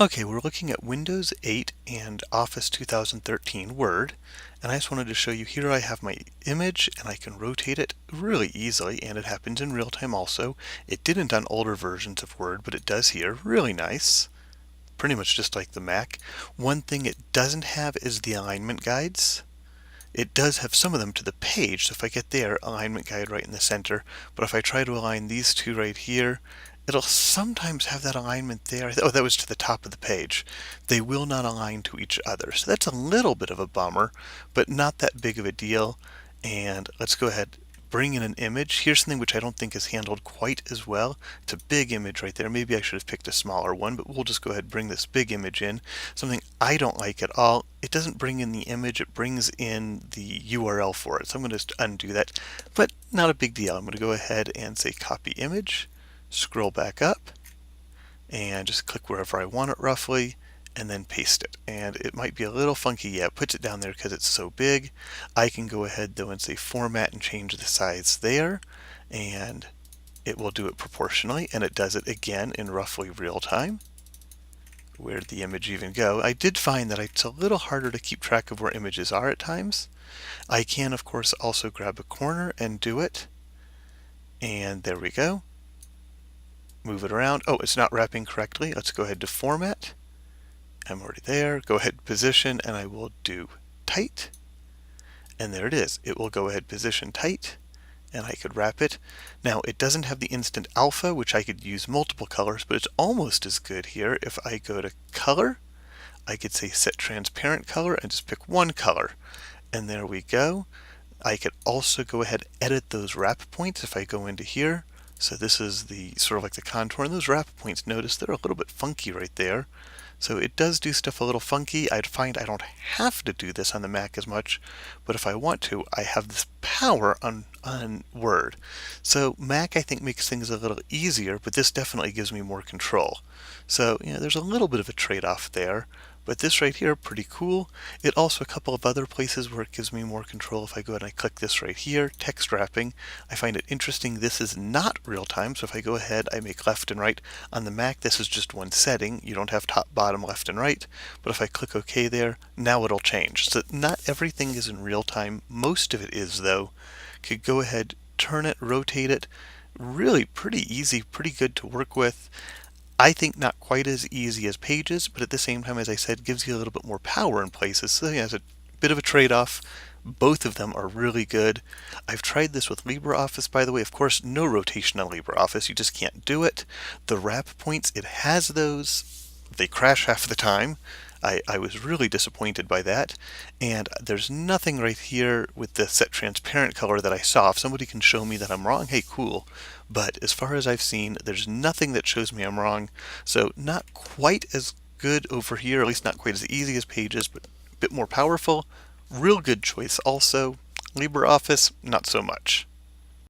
Okay, we're looking at Windows 8 and Office 2013 Word, and I just wanted to show you here I have my image and I can rotate it really easily, and it happens in real time also. It didn't on older versions of Word, but it does here. Really nice. Pretty much just like the Mac. One thing it doesn't have is the alignment guides. It does have some of them to the page, so if I get there, alignment guide right in the center, but if I try to align these two right here, it'll sometimes have that alignment there. Oh, that was to the top of the page. They will not align to each other, so that's a little bit of a bummer, but not that big of a deal. And let's go ahead, bring in an image. Here's something which I don't think is handled quite as well. It's a big image right there. Maybe I should have picked a smaller one, but we'll just go ahead and bring this big image in. Something I don't like at all, it doesn't bring in the image, it brings in the URL for it. So I'm going to undo that, but not a big deal. I'm going to go ahead and say copy image, scroll back up, and just click wherever I want it roughly, and then paste it. And it might be a little funky. Yeah, it puts it down there because it's so big. I can go ahead though and say format and change the size there, and it will do it proportionally, and it does it again in roughly real time. Where'd the image even go? I did find that it's a little harder to keep track of where images are at times. I can of course also grab a corner and do it, and there we go. Move it around. Oh, it's not wrapping correctly. Let's go ahead to format. I'm already there. Go ahead position, and I will do tight. And there it is. It will go ahead position tight, and I could wrap it. Now it doesn't have the instant alpha, which I could use multiple colors, but it's almost as good here. If I go to color, I could say set transparent color and just pick one color. And there we go. I could also go ahead and edit those wrap points if I go into here. So this is the sort of like the contour, and those wrap points, notice they're a little bit funky right there. So it does do stuff a little funky. I'd find I don't have to do this on the Mac as much, but if I want to, I have this power on Word. So Mac I think makes things a little easier, but this definitely gives me more control. So there's a little bit of a trade-off there. But this right here, pretty cool. It also a couple of other places where it gives me more control. If I go ahead and I click this right here, text wrapping, I find it interesting. This is not real time. So if I go ahead, I make left and right. On the Mac, this is just one setting. You don't have top, bottom, left, and right. But if I click OK there, now it'll change. So not everything is in real time. Most of it is though. Could go ahead, turn it, rotate it. Really pretty easy, pretty good to work with. I think not quite as easy as Pages, but at the same time, as I said, gives you a little bit more power in places. So yeah, it's a bit of a trade-off. Both of them are really good. I've tried this with LibreOffice, by the way. Of course, no rotation on LibreOffice. You just can't do it. The wrap points, it has those. They crash half the time. I was really disappointed by that. And there's nothing right here with the set transparent color that I saw. If somebody can show me that I'm wrong, hey, cool. But as far as I've seen, there's nothing that shows me I'm wrong. So not quite as good over here, at least not quite as easy as Pages, but a bit more powerful. Real good choice also. LibreOffice, not so much.